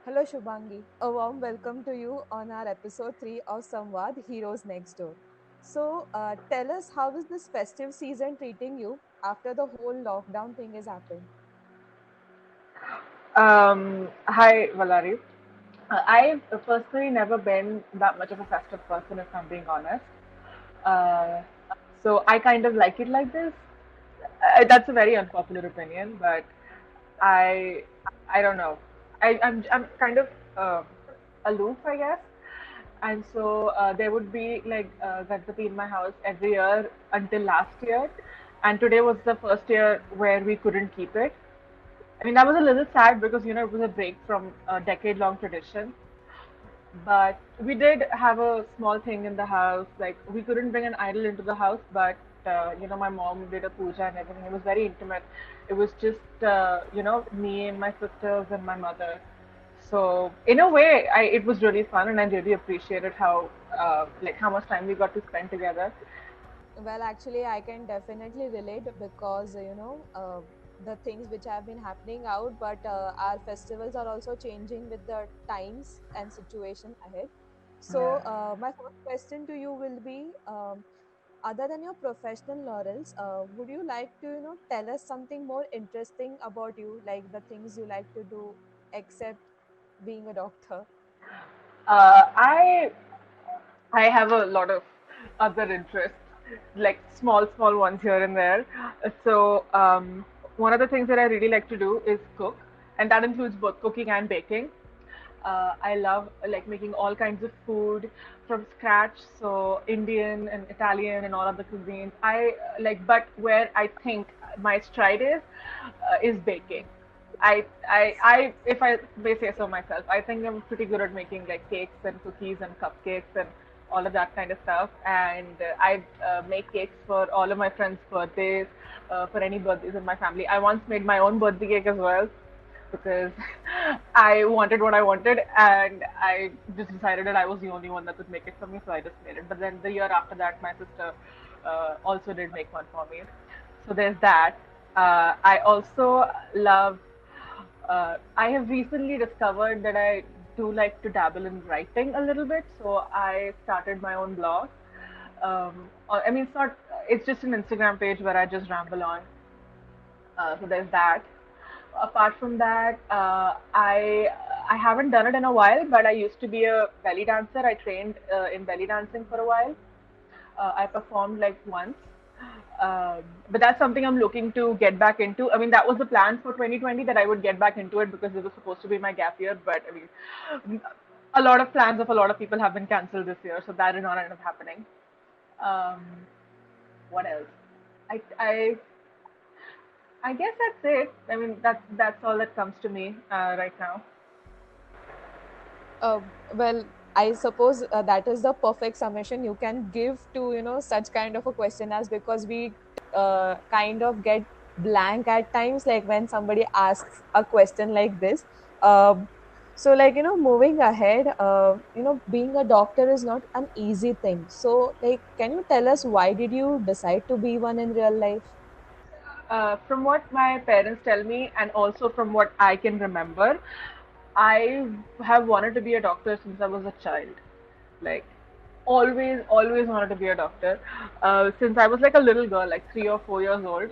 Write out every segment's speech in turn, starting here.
Hello Shubhangi, a warm welcome to you on our episode 3 of Samvad Heroes Next Door. So, tell us, how is this festive season treating you after the whole lockdown thing has happened? Hi, Valari. I've personally never been that much of a festive person, if I'm being honest. Uh, so I kind of like it like this. That's a very unpopular opinion, but I, I don't know. I'm kind of aloof, I guess. And so there would be like Ganpati in my house every year until last year, and today was the first year where we couldn't keep it. I mean, that was a little sad because, it was a break from a decade-long tradition. But we did have a small thing in the house. Like, we couldn't bring an idol into the house, but, my mom did a puja and everything. It was very intimate. It was just, me and my sisters and my mother. So, in a way, it was really fun, and I really appreciated how much time we got to spend together. Well, actually, I can definitely relate because the things which have been happening out, but our festivals are also changing with the times and situation ahead. So, Yeah. my first question to you will be, other than your professional laurels, would you like to tell us something more interesting about you, like the things you like to do except being a doctor? I have a lot of other interests, like small ones here and there. So one of the things that I really like to do is cook, and that includes both cooking and baking. I love like making all kinds of food from scratch, so Indian and Italian and all of the cuisines. But where I think my stride is baking. If I may say so myself, I think I'm pretty good at making like cakes and cookies and cupcakes and all of that kind of stuff. And I make cakes for all of my friends' birthdays, for any birthdays in my family. I once made my own birthday cake as well because I wanted what I wanted, and I just decided that I was the only one that could make it for me, so I just made it. But then the year after that, my sister also did make one for me. So there's that. I also love. I have recently discovered that I do like to dabble in writing a little bit, so I started my own blog. I mean, it's not. It's just an Instagram page where I just ramble on. So there's that. Apart from that, I haven't done it in a while, but I used to be a belly dancer. I trained in belly dancing for a while. I performed like once. But that's something I'm looking to get back into. I mean, that was the plan for 2020 that I would get back into it because it was supposed to be my gap year. But I mean, a lot of plans of a lot of people have been cancelled this year, so that did not end up happening. Um, what else? I I guess that's it. I mean, that's all that comes to me right now. uh, well, I suppose that is the perfect summation you can give to such kind of a question, as because we kind of get blank at times, like when somebody asks a question like this. So, like, moving ahead, being a doctor is not an easy thing. So, like, can you tell us, why did you decide to be one in real life? From what my parents tell me, and also from what I can remember, I have wanted to be a doctor since I was a child. Like, always wanted to be a doctor. Since I was like a little girl, like 3 or 4 years old.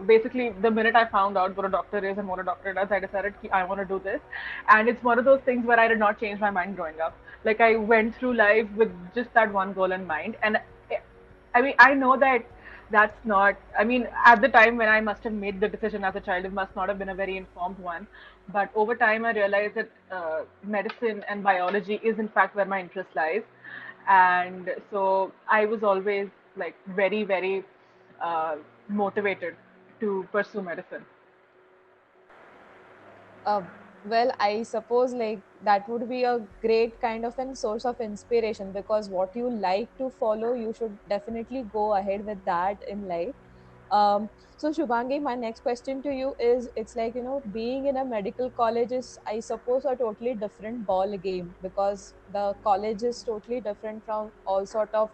Basically, the minute I found out what a doctor is and what a doctor does, I decided I want to do this. And it's one of those things where I did not change my mind growing up. Like, I went through life with just that one goal in mind. And I mean, I know that that's not, I mean, at the time when I must have made the decision as a child, it must not have been a very informed one. But over time, I realized that medicine and biology is, in fact, where my interest lies. And so I was always like very uh, motivated to pursue medicine. Uh, well, I suppose like that would be a great kind of an source of inspiration, because what you like to follow, you should definitely go ahead with that in life. So Shubhangi, my next question to you is, it's like, being in a medical college is, I suppose, a totally different ball game, because the college is totally different from all sort of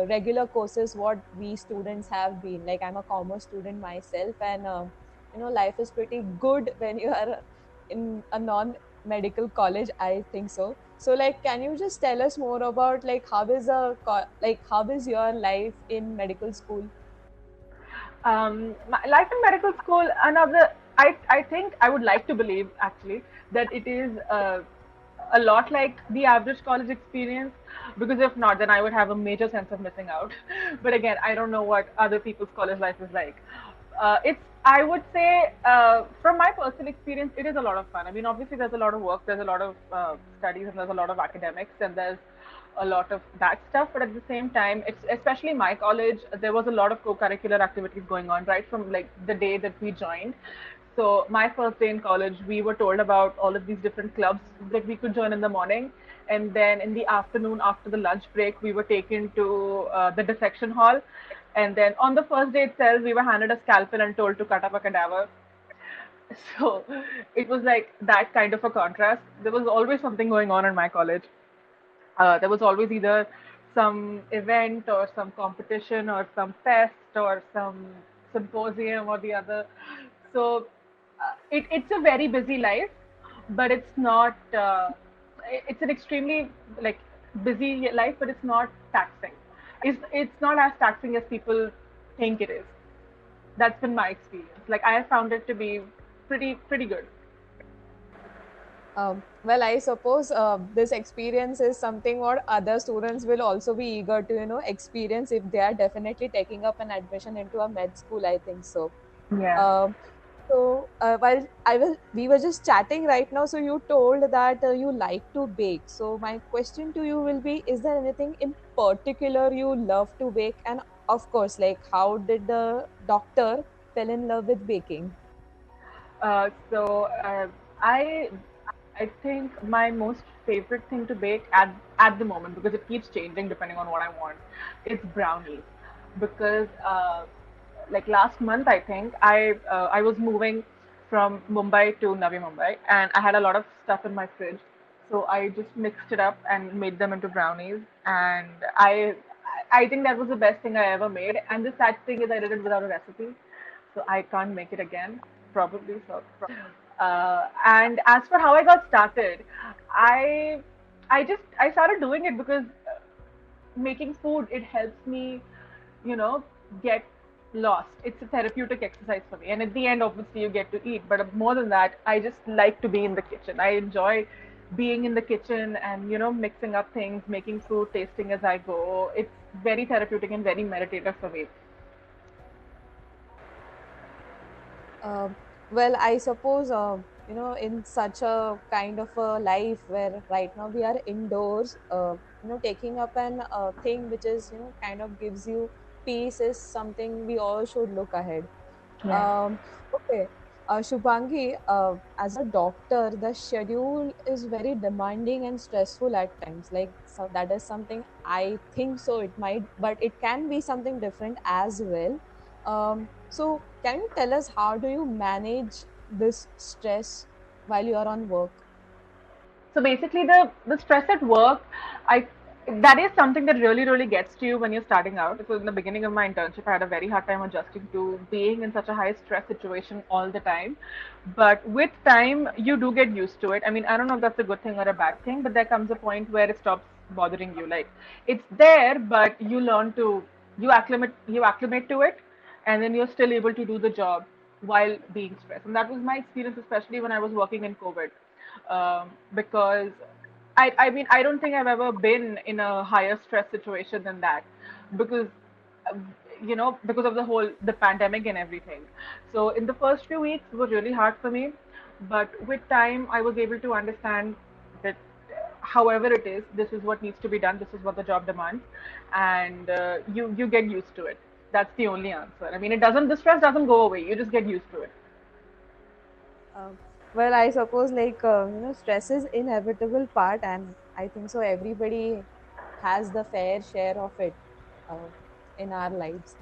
regular courses what we students have been. Like, I'm a commerce student myself, and life is pretty good when you are in a non medical college, I think so. So like, can you just tell us more about like how is your life in medical school? My life in medical school, another, I think I would like to believe actually that it is a lot like the average college experience, because if not, then I would have a major sense of missing out. But again, I don't know what other people's college life is like. I would say, from my personal experience, it is a lot of fun. I mean, obviously, there's a lot of work, there's a lot of studies, and there's a lot of academics, and there's a lot of that stuff. But at the same time, it's especially my college, there was a lot of co-curricular activities going on right from like the day that we joined. So my first day in college, we were told about all of these different clubs that we could join in the morning, and then in the afternoon, after the lunch break, we were taken to the dissection hall, and then on the first day itself, we were handed a scalpel and told to cut up a cadaver. So it was like that kind of a contrast. There was always something going on in my college. There was always either some event or some competition or some fest or some symposium or the other. So it's a very busy life, but it's not. It's an extremely like busy life, but it's not taxing. It's not as taxing as people think it is. That's been my experience. Like I have found it to be pretty good. Well, I suppose this experience is something what other students will also be eager to, experience if they are definitely taking up an admission into a med school, I think so. Yeah. Um, while we were just chatting right now, so you told that you like to bake. So my question to you will be: is there anything in particular you love to bake? And of course, like, how did the doctor fell in love with baking? So I I think my most favorite thing to bake at the moment, because it keeps changing depending on what I want, it's brownies. Because like last month, I think I was moving from Mumbai to Navi Mumbai, and I had a lot of stuff in my fridge. So I just mixed it up and made them into brownies, and I think that was the best thing I ever made. And the sad thing is, I did it without a recipe, so I can't make it again, probably. And as for how I got started, I I started doing it because making food, it helps me, you know, get lost. It's a therapeutic exercise for me, and at the end, obviously, you get to eat. But more than that, I just like to be in the kitchen. I enjoy being in the kitchen and mixing up things, making food, tasting as I go. It's very therapeutic and very meditative for me. Uh, well, I suppose, in such a kind of a life where right now we are indoors, taking up an thing which is, kind of gives you peace is something we all should look ahead. Yeah. Okay. Shubhangi, as a doctor, the schedule is very demanding and stressful at times. Like, so that is something I think so. It might, but it can be something different as well. So, can you tell us how do you manage this stress while you are on work? So basically, the stress at work, I that is something that really gets to you when you're starting out. So in the beginning of my internship, I had a very hard time adjusting to being in such a high stress situation all the time. But with time, you do get used to it. I mean, I don't know if that's a good thing or a bad thing, but there comes a point where it stops bothering you. Like it's there, but you acclimate to it, and then you're still able to do the job while being stressed. And that was my experience, especially when I was working in COVID, because I mean, I don't think I've ever been in a higher stress situation than that, because uh, because of the pandemic and everything. So in the first few weeks, it was really hard for me, but with time, I was able to understand that however it is, this is what needs to be done. This is what the job demands, and you get used to it. That's the only answer. I mean, the stress doesn't go away. You just get used to it. Uh, well, I suppose like stress is inevitable part, and I think so. Everybody has the fair share of it uh, in our lives.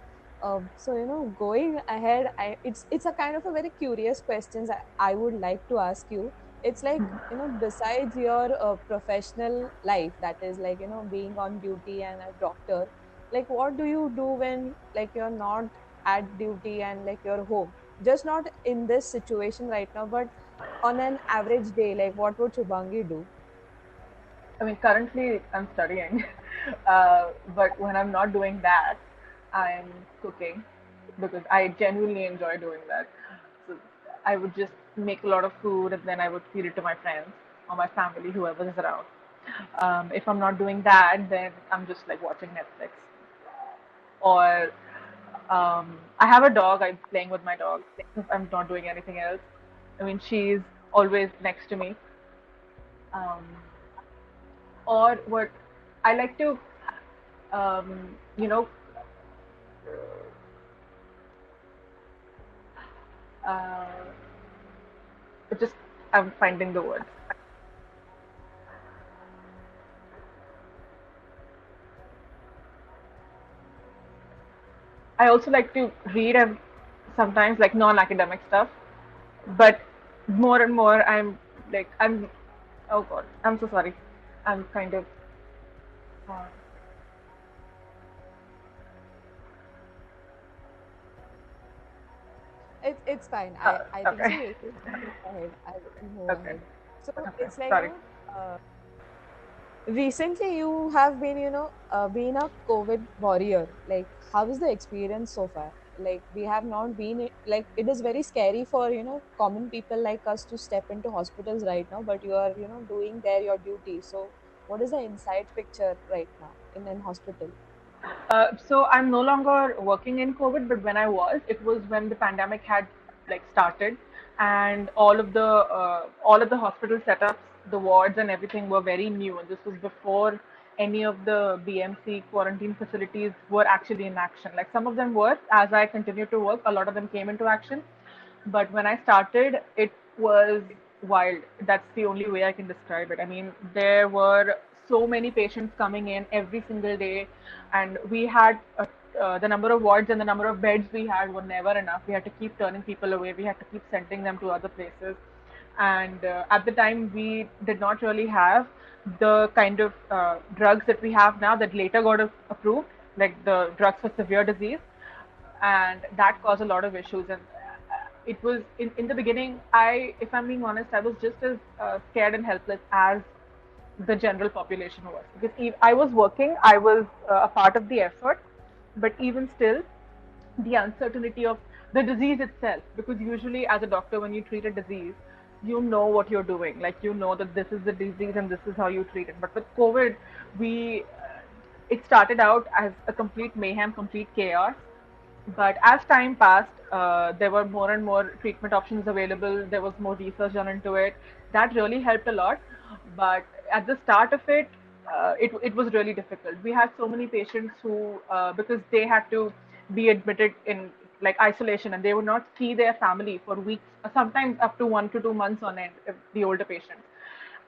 So going ahead, it's a kind of a very curious questions I would like to ask you. It's like besides your professional life, that is like being on duty and a doctor, like what do you do when like you're not at duty and like you're home? Just not in this situation right now, but On an average day, like what would Shubhangi do? I mean, currently I'm studying, but when I'm not doing that, I'm cooking because I genuinely enjoy doing that. So I would just make a lot of food and then I would feed it to my friends or my family, whoever is around. If I'm not doing that, then I'm just like watching Netflix. Or I have a dog. I'm playing with my dog if I'm not doing anything else. I mean, she's always next to me. Um, or what I like to, um, you know, uh, just I'm finding the words. I also like to read and sometimes like non-academic stuff, but more and more I'm oh god, I'm so sorry. I'm kind of uh, It's fine. I think so. okay. You should move ahead. I will move Okay. ahead. So Okay. it's like, Sorry. recently you have been, been a COVID warrior. Like, how is the experience so far? Like, we have not been, like, it is very scary for, common people like us to step into hospitals right now, but you are, doing there your duty. So, what is the inside picture right now in an hospital? So I'm no longer working in COVID, but when I was, it was when the pandemic had like started, and all of the hospital setups, the wards and everything were very new, and this was before any of the BMC quarantine facilities were actually in action. Like some of them were, as I continued to work, a lot of them came into action, but when I started, it was wild. That's the only way I can describe it. I mean, there were so many patients coming in every single day, and we had the number of wards and the number of beds we had were never enough. We had to keep turning people away. We had to keep sending them to other places. And at the time, we did not really have the kind of drugs that we have now that later got approved, like the drugs for severe disease, and that caused a lot of issues. And it was in the beginning, if I'm being honest, I was just as scared and helpless as the general population was, because I was working, I was a part of the effort, but even still, the uncertainty of the disease itself, because usually as a doctor, when you treat a disease, you know what you're doing, like you know that this is the disease and this is how you treat it. But with COVID, we it started out as a complete mayhem, complete chaos, but as time passed, there were more and more treatment options available. There was more research done into it. That really helped a lot. But at the start of it, it was really difficult. We had so many patients who, because they had to be admitted in like isolation, and they would not see their family for weeks, sometimes up to 1 to 2 months on end, if the older patients.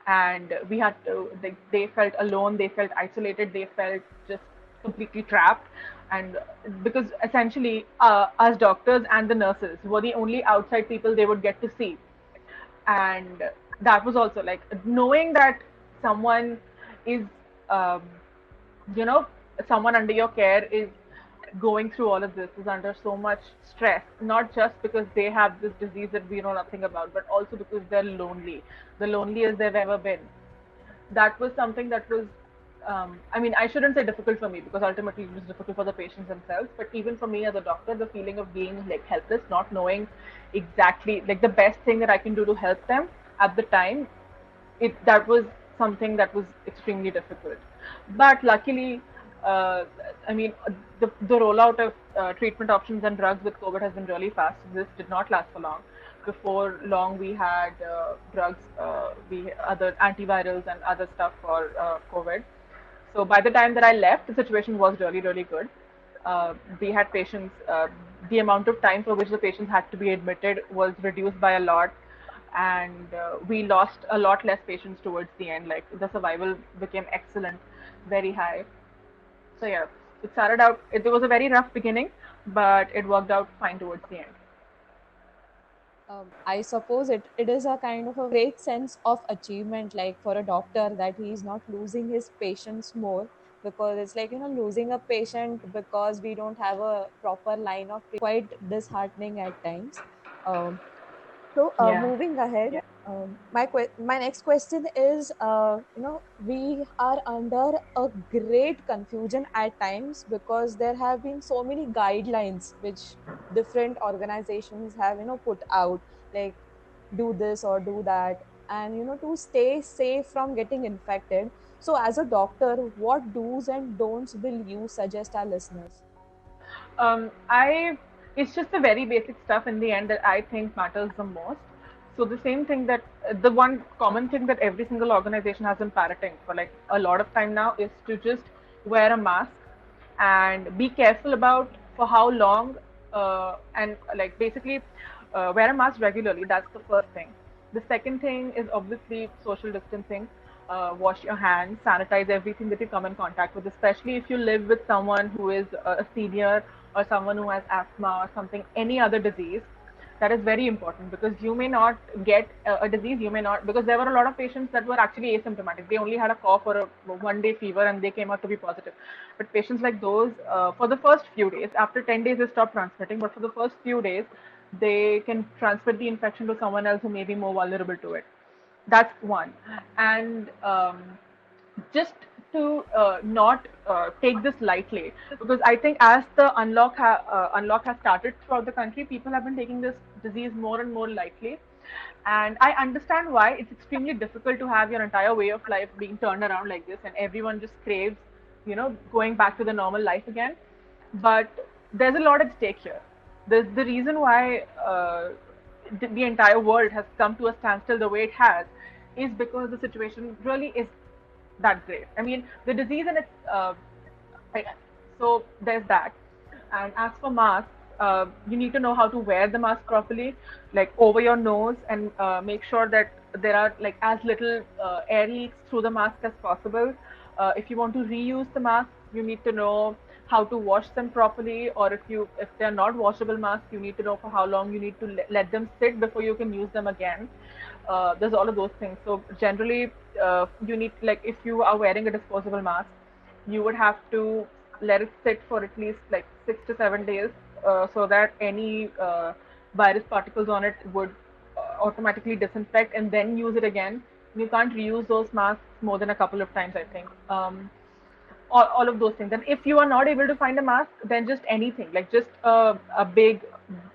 And we had to, they felt alone, they felt isolated, they felt just completely trapped. And because essentially us doctors and the nurses were the only outside people they would get to see. And that was also like knowing that someone is um, you know someone under your care is going through all of this, is under so much stress, not just because they have this disease that we know nothing about, but also because they're lonely, the loneliest they've ever been. That was something that was, I mean, I shouldn't say difficult for me, because ultimately it was difficult for the patients themselves, but even for me as a doctor, the feeling of being like helpless, not knowing exactly like the best thing that I can do to help them at the time, it that was something that was extremely difficult. But luckily, uh, I mean, the rollout of treatment options and drugs with COVID has been really fast. This did not last for long. Before long, we had drugs, we other antivirals and other stuff for COVID. So by the time that I left, the situation was really, really good. We had patients, the amount of time for which the patients had to be admitted was reduced by a lot. And we lost a lot less patients towards the end. Like the survival became excellent, very high. So yeah, it started out, it was a very rough beginning, but it worked out fine towards the end. I suppose it is a kind of a great sense of achievement, like for a doctor, that he is not losing his patients more, because it's like, losing a patient because we don't have a proper line of quite disheartening at times. Um, So, Yeah. moving ahead, my next question is, we are under a great confusion at times because there have been so many guidelines which different organizations have, put out, like do this or do that, and to stay safe from getting infected. So, as a doctor, what do's and don'ts will you suggest our listeners? I It's just the very basic stuff in the end that I think matters the most. So the same thing that the one common thing that every single organization has been parroting for like a lot of time now is to just wear a mask and be careful about for how long, and like basically wear a mask regularly. That's the first thing. The second thing is obviously social distancing. Wash your hands, sanitize everything that you come in contact with, especially if you live with someone who is a senior or someone who has asthma or something, any other disease. That is very important because you may not get a disease, you may not, because there were a lot of patients that were actually asymptomatic. They only had a cough or a 1 day fever and they came out to be positive. But patients like those, for the first few days, after 10 days, they stop transmitting, but for the first few days, they can transmit the infection to someone else who may be more vulnerable to it. That's one. And just to not take this lightly, because I think as the unlock has started throughout the country, people have been taking this disease more and more lightly. And I understand why it's extremely difficult to have your entire way of life being turned around like this, and everyone just craves, going back to the normal life again. But there's a lot at stake here. The reason why the entire world has come to a standstill the way it has is because the situation really is that great. I mean, the disease in its I- so there's that. And as for masks, you need to know how to wear the mask properly, like over your nose, and make sure that there are like as little air leaks through the mask as possible. If you want to reuse the mask, you need to know how to wash them properly, or if they're not washable masks, you need to know for how long you need to let them sit before you can use them again. There's all of those things. So generally, you need, like, if you are wearing a disposable mask, you would have to let it sit for at least like 6 to 7 days, so that any virus particles on it would automatically disinfect, and then use it again. You can't reuse those masks more than a couple of times, I think. All of those things. And if you are not able to find a mask, then just anything, like just a big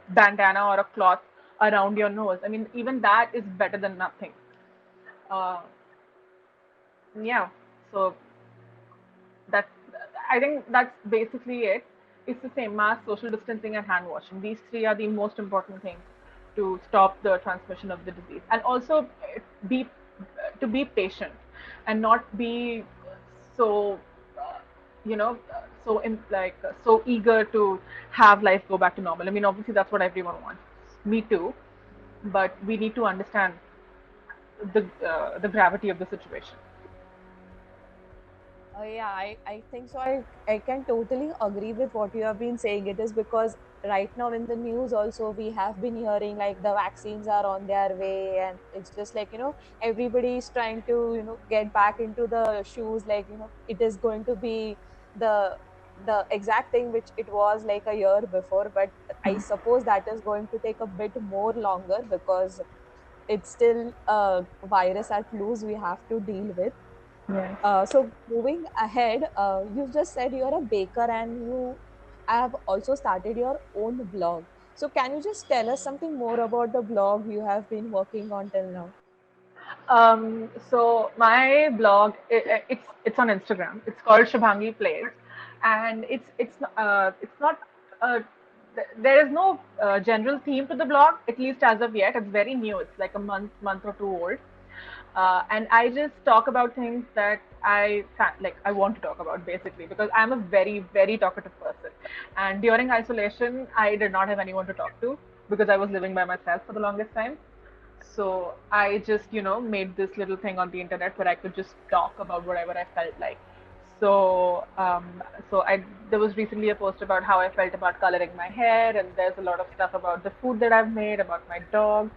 bandana or a cloth around your nose. I mean, even that is better than nothing. Uh, yeah. So that's, I think that's basically it. It's the same: mask, social distancing, and hand washing. These three are the most important things to stop the transmission of the disease. And also be be patient and not be so so eager to have life go back to normal. I mean, obviously that's what everyone wants. Me too. But we need to understand the gravity of the situation. Yeah, I think so. I can totally agree with what you have been saying. It is because right now in the news also we have been hearing like the vaccines are on their way, and it's just like, everybody is trying to, get back into the shoes, like, it is going to be the the exact thing which it was like a year before, but I suppose that is going to take a bit more longer because it's still a virus at loose we have to deal with. Yes. So moving ahead, you just said you're a baker and you have also started your own blog. So can you just tell us something more about the blog you have been working on till now? So my blog, it's on Instagram. It's called Shubhangi Plays, and it's not there is no general theme to the blog, at least as of yet. It's very new. It's like a month or two old. And I just talk about things that I want to talk about, basically, because I'm a very, very talkative person. And during isolation, I did not have anyone to talk to because I was living by myself for the longest time. So I just, made this little thing on the internet where I could just talk about whatever I felt like. So, there was recently a post about how I felt about coloring my hair, and there's a lot of stuff about the food that I've made, about my dog.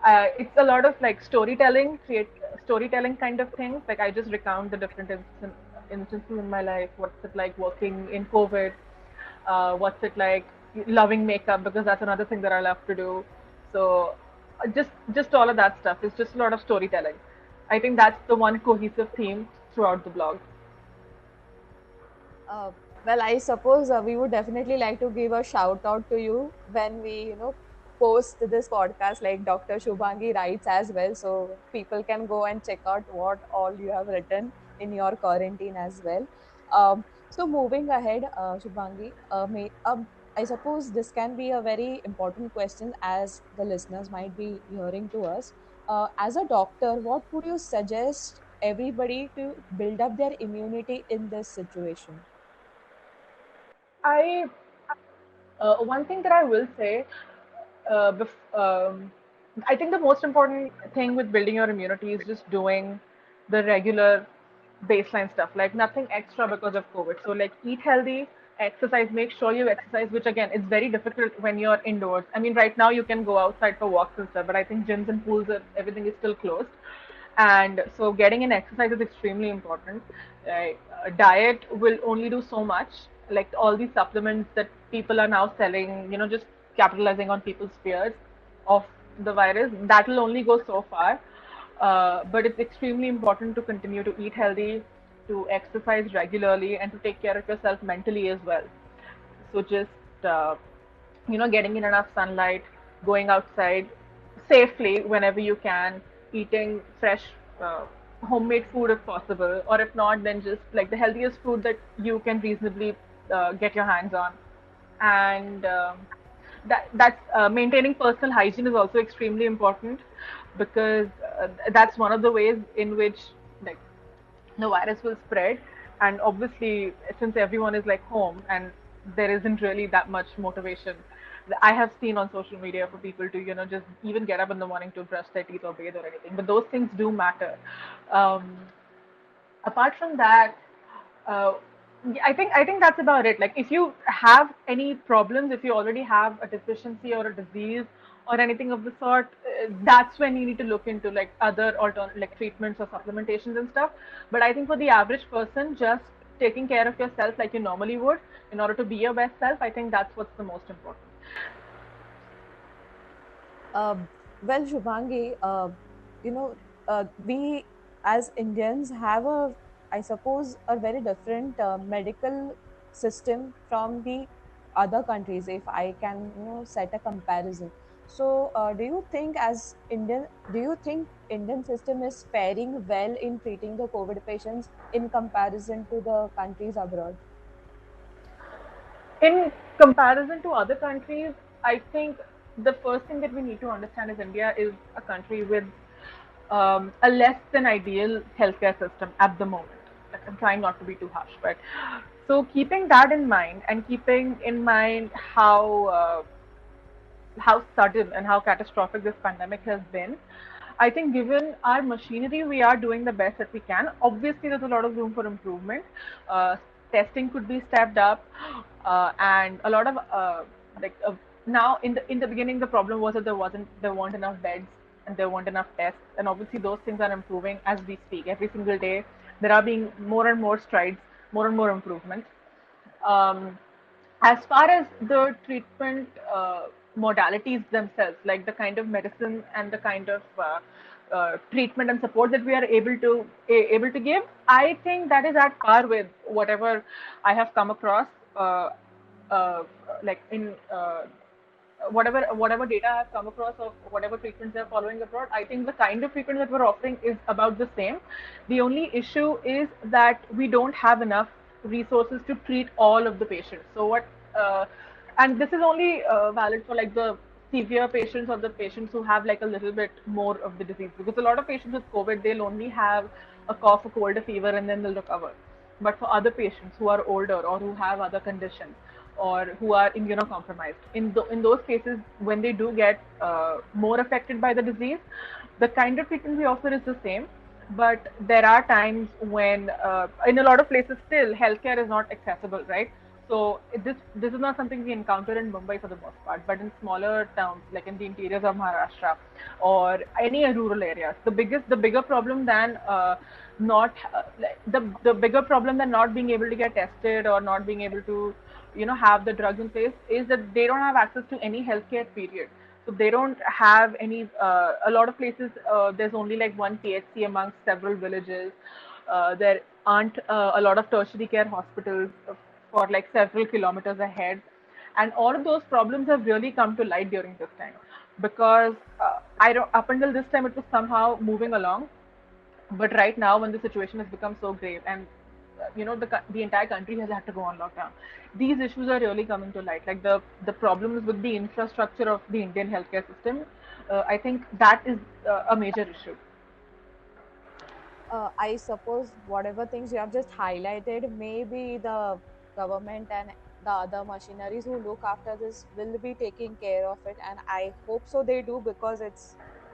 It's a lot of like create storytelling kind of things. Like I just recount the different instances in my life. What's it like working in COVID? What's it like loving makeup, because that's another thing that I love to do. So just all of that stuff. It's just a lot of storytelling. I think that's the one cohesive theme throughout the blog. Uh, well, I suppose we would definitely like to give a shout out to you when we, post this podcast. Like Dr. Shubhangi writes as well, so people can go and check out what all you have written in your quarantine as well. So moving ahead, Shubhangi, I suppose this can be a very important question as the listeners might be hearing to us. As a doctor, what would you suggest everybody to build up their immunity in this situation? I One thing that I will say, I think the most important thing with building your immunity is just doing the regular baseline stuff, like nothing extra because of COVID. So, like, eat healthy, exercise, make sure you exercise, which again, it's very difficult when you're indoors. I mean, right now you can go outside for walks and stuff, but I think gyms and pools, everything is still closed. And so, getting in exercise is extremely important. Diet will only do so much. Like all these supplements that people are now selling, just capitalizing on people's fears of the virus, that will only go so far. But it's extremely important to continue to eat healthy, to exercise regularly, and to take care of yourself mentally as well. So just getting in enough sunlight, going outside safely whenever you can, eating fresh uh, homemade food if possible, or if not, then just like the healthiest food that you can reasonably get your hands on. And that's maintaining personal hygiene is also extremely important, because that's one of the ways in which, like, the virus will spread. And obviously, since everyone is like home and there isn't really that much motivation, I have seen on social media for people to, just even get up in the morning to brush their teeth or bathe or anything. But those things do matter. Um, Apart from that, uh, I think that's about it. Like, if you have any problems, if you already have a deficiency or a disease or anything of the sort, that's when you need to look into like other alternate like treatments or supplementations and stuff. But I think for the average person, just taking care of yourself like you normally would in order to be your best self, I think that's what's the most important. Uh, well, Shubhangi, we as Indians have I suppose, a very different medical system from the other countries, if I can, set a comparison. So, do you think Indian system is faring well in treating the COVID patients in comparison to the countries abroad? In comparison to other countries, I think the first thing that we need to understand is India is a country with a less than ideal healthcare system at the moment. Like, I'm trying not to be too harsh, but so keeping that in mind and keeping in mind how sudden and how catastrophic this pandemic has been, I think given our machinery, we are doing the best that we can. Obviously, there's a lot of room for improvement. Uh, Testing could be stepped up, and a lot of like now in the beginning, the problem was that there weren't enough beds and there weren't enough tests, and obviously those things are improving as we speak. Every single day, there are being more and more strides, more and more improvements. Um, as far as the treatment modalities themselves, like the kind of medicine and the kind of treatment and support that we are able to give, I think that is at par with whatever I have come across. Uh, like in whatever data I've come across of whatever treatments they're following abroad, I think the kind of treatment that we're offering is about the same. The only issue is that we don't have enough resources to treat all of the patients. So uh, and this is only valid for like the severe patients or the patients who have like a little bit more of the disease, because a lot of patients with COVID, they'll only have a cough, a cold, a fever, and then they'll recover. But for other patients who are older or who have other conditions or who are immunocompromised, in those cases, when they do get more affected by the disease, the kind of treatment we offer is the same. But there are times when, in a lot of places, still healthcare is not accessible, right? So this is not something we encounter in Mumbai for the most part, but in smaller towns like in the interiors of Maharashtra or any rural areas, the bigger problem than not like the bigger problem than not being able to get tested or not being able to have the drugs in place is that they don't have access to any healthcare period. So they don't have any. A lot of places there's only like one PHC amongst several villages. There aren't a lot of tertiary care hospitals for like several kilometers ahead, and all of those problems have really come to light during this time because I don't, up until this time it was somehow moving along, but right now when the situation has become so grave and the entire country has had to go on lockdown, these issues are really coming to light, like the problems with the infrastructure of the Indian healthcare system. I think that is a major issue. I suppose whatever things you have just highlighted, maybe the government and the other machineries who look after this will be taking care of it, and I hope so they do, because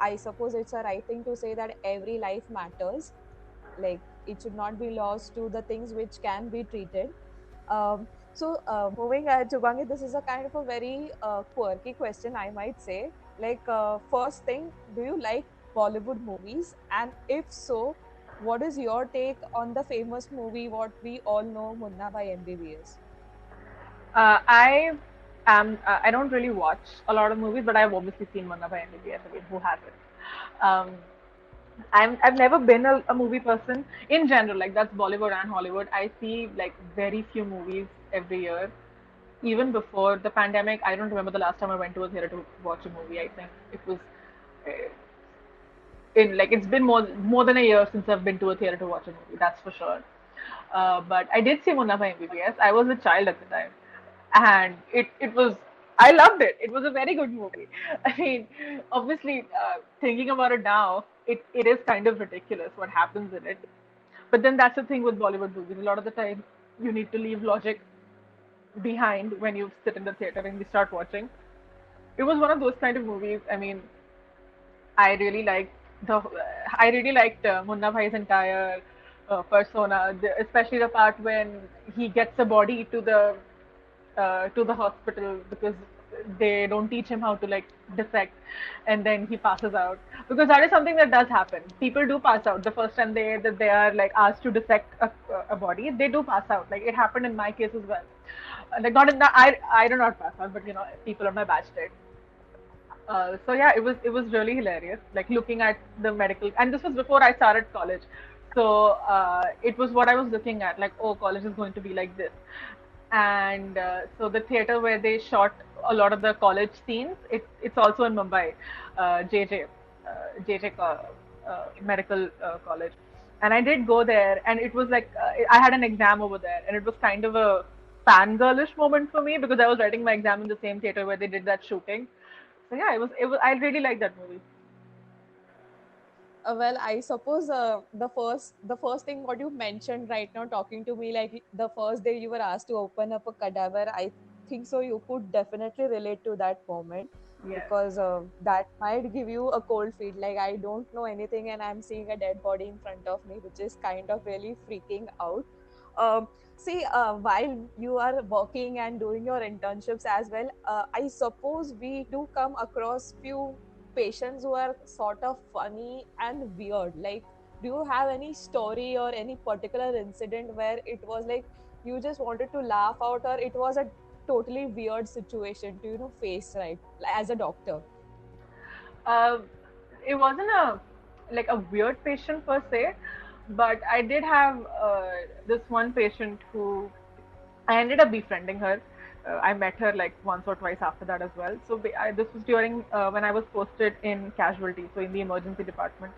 I suppose it's a right thing to say that every life matters. Like, it should not be lost to the things which can be treated. Moving ahead to Bangi, this is a kind of a very quirky question, I might say. Like, first thing, do you like Bollywood movies? And if so, what is your take on the famous movie what we all know, Munna by MBBS? I I don't really watch a lot of movies, but I've obviously seen Manna by MBBS. I mean, who hasn't? Um, I've never been a movie person in general. Like that's Bollywood and Hollywood. I see like very few movies every year. Even before the pandemic, I don't remember the last time I went to a theater to watch a movie. I think it was uh, in like it's been more than a year since I've been to a theater to watch a movie. That's for sure. But I did see Munna by MBBS. I was a child at the time, and it was I loved it. It was a very good movie. I mean, obviously, thinking about it now, it is kind of ridiculous what happens in it. But then that's the thing with Bollywood movies. A lot of the time, you need to leave logic behind when you sit in the theater and you start watching. It was one of those kind of movies. I mean, I really liked the I really liked Munna Bhai's entire persona, especially the part when he gets a body to the hospital because they don't teach him how to like dissect, and then he passes out, because that is something that does happen. People do pass out the first time they are like asked to dissect a body. They do pass out. Like it happened in my case as well. Like not in the, I do not pass out, but people on my batch did. So yeah, it was really hilarious. Like looking at the medical, and this was before I started college, so it was what I was looking at. Like, oh, college is going to be like this, and so the theater where they shot a lot of the college scenes, it's also in Mumbai, JJ, Medical College, and I did go there, and it was like I had an exam over there, and it was kind of a fangirlish moment for me because I was writing my exam in the same theater where they did that shooting. So yeah, it was I really liked that movie. Well, I suppose the first thing what you mentioned right now, talking to me, like the first day you were asked to open up a cadaver, I think so you could definitely relate to that moment, Yes. because that might give you a cold feet. Like, I don't know anything and I'm seeing a dead body in front of me, which is kind of really freaking out. See, while you are working and doing your internships as well, I suppose we do come across few patients who are sort of funny and weird. Like, do you have any story or any particular incident where it was like you just wanted to laugh out, or it was a totally weird situation to face, right, as a doctor? Uh, it wasn't a like a weird patient per se, but I did have this one patient who I ended up befriending her. I met her like once or twice after that as well. So this was during when I was posted in casualty, so in the emergency department.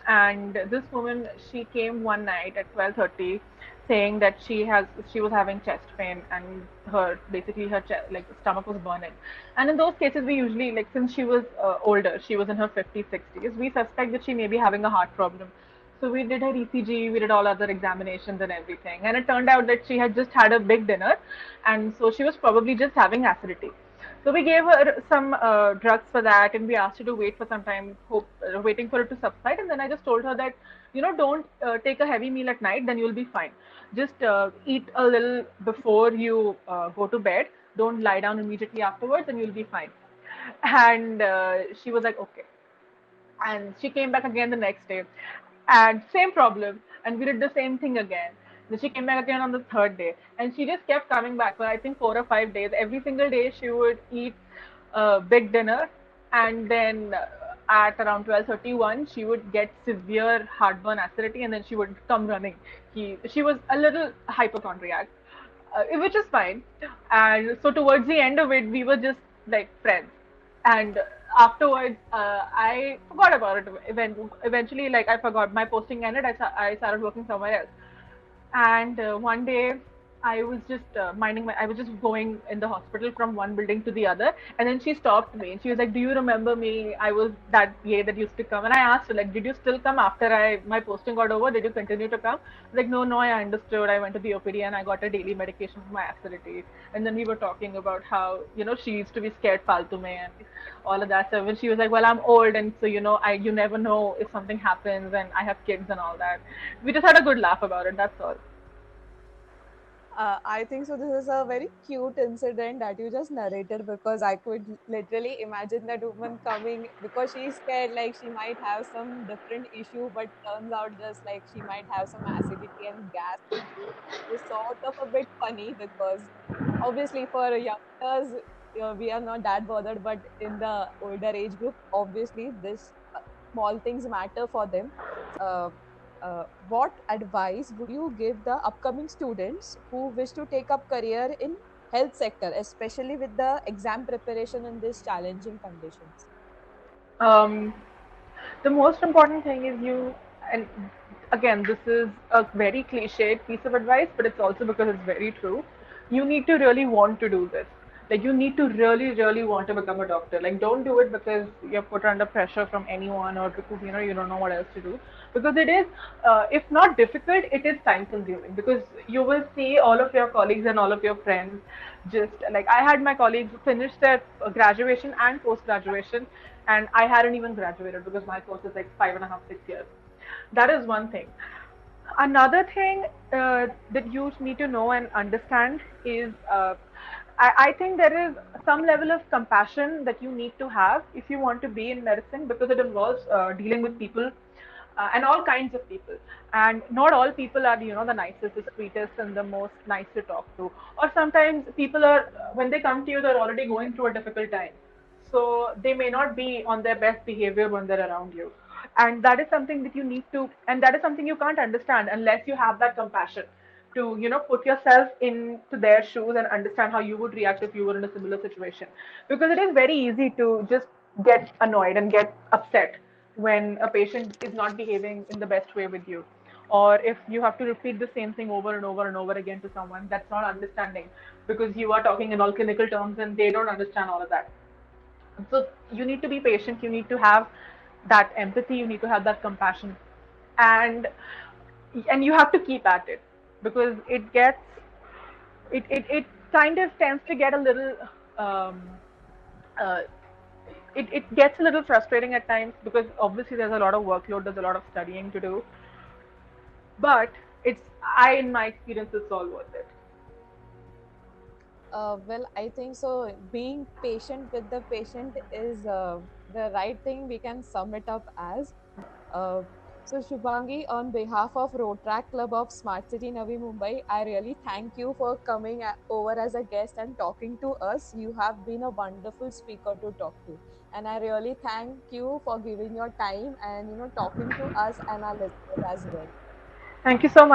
And this woman, she came one night at 12:30, saying that she was having chest pain and her basically her like stomach was burning. And in those cases, we usually like since she was older, she was in her 50s, 60s, we suspect that she may be having a heart problem. So we did her ECG, we did all other examinations and everything. And it turned out that she had just had a big dinner. And so she was probably just having acidity. So we gave her some drugs for that, and we asked her to wait for some time, waiting for it to subside. And then I just told her that, don't take a heavy meal at night, then you'll be fine. Just eat a little before you go to bed. Don't lie down immediately afterwards, and you'll be fine. And she was like, okay. And she came back again the next day, and same problem, and we did the same thing again. Then she came back again on the third day, and she just kept coming back for I think 4 or 5 days. Every single day she would eat a big dinner, and then at around 12:31 she would get severe heartburn, acidity, and then she would come running. She was a little hypochondriac, which is fine. And so towards the end of it, we were just like friends. And afterwards, I forgot about it. Eventually, like I forgot. My posting ended. I started working somewhere else. And one day, I was just going in the hospital from one building to the other. And then she stopped me and she was like, "Do you remember me? I was that yay that used to come." And I asked her, like, "Did you still come after my posting got over? Did you continue to come?" Like, "No, no, I understood. I went to the OPD and I got a daily medication for my acidity." And then we were talking about how, she used to be scared faltu mein and all of that. So when she was like, "Well, I'm old and so, you never know if something happens and I have kids and all that." We just had a good laugh about it. That's all. I think so. This is a very cute incident that you just narrated because I could literally imagine that woman coming because she's scared, like she might have some different issue, but turns out just like she might have some acidity and gas issues. It's sort of a bit funny because obviously for youngsters, we are not that bothered, but in the older age group, obviously this small things matter for them. Uh, what advice would you give the upcoming students who wish to take up career in health sector, especially with the exam preparation in these challenging conditions? Um, the most important thing is and again, this is a very cliched piece of advice, but it's also because it's very true. You need to really want to do this. Like, you need to really, really want to become a doctor. Like, don't do it because you're put under pressure from anyone or because, you don't know what else to do. Because it is, if not difficult, it is time consuming because you will see all of your colleagues and all of your friends just like I had my colleagues finish their graduation and post graduation, and I hadn't even graduated because my course is like 5.5, 6 years. That is one thing. Another thing that you need to know and understand is I think there is some level of compassion that you need to have if you want to be in medicine because it involves dealing with people and all kinds of people. And not all people are, the nicest, the sweetest, and the most nice to talk to. Or sometimes people are, when they come to you, they're already going through a difficult time. So they may not be on their best behavior when they're around you. And that is something that you need to, and that is something you can't understand unless you have that compassion to, put yourself into their shoes and understand how you would react if you were in a similar situation. Because it is very easy to just get annoyed and get upset when a patient is not behaving in the best way with you, or if you have to repeat the same thing over and over and over again to someone that's not understanding because you are talking in all clinical terms and they don't understand all of that. So you need to be patient, you need to have that empathy, you need to have that compassion, and you have to keep at it because it kind of tends to get a little um, uh, it gets a little frustrating at times because obviously there's a lot of workload, there's a lot of studying to do, but in my experience, it's all worth it. Well, I think so. Being patient with the patient is the right thing we can sum it up as. Uh, so, Shubhangi, on behalf of Road Track Club of Smart City Navi Mumbai, I really thank you for coming over as a guest and talking to us. You have been a wonderful speaker to talk to, and I really thank you for giving your time and talking to us and our listeners as well. Thank you so much.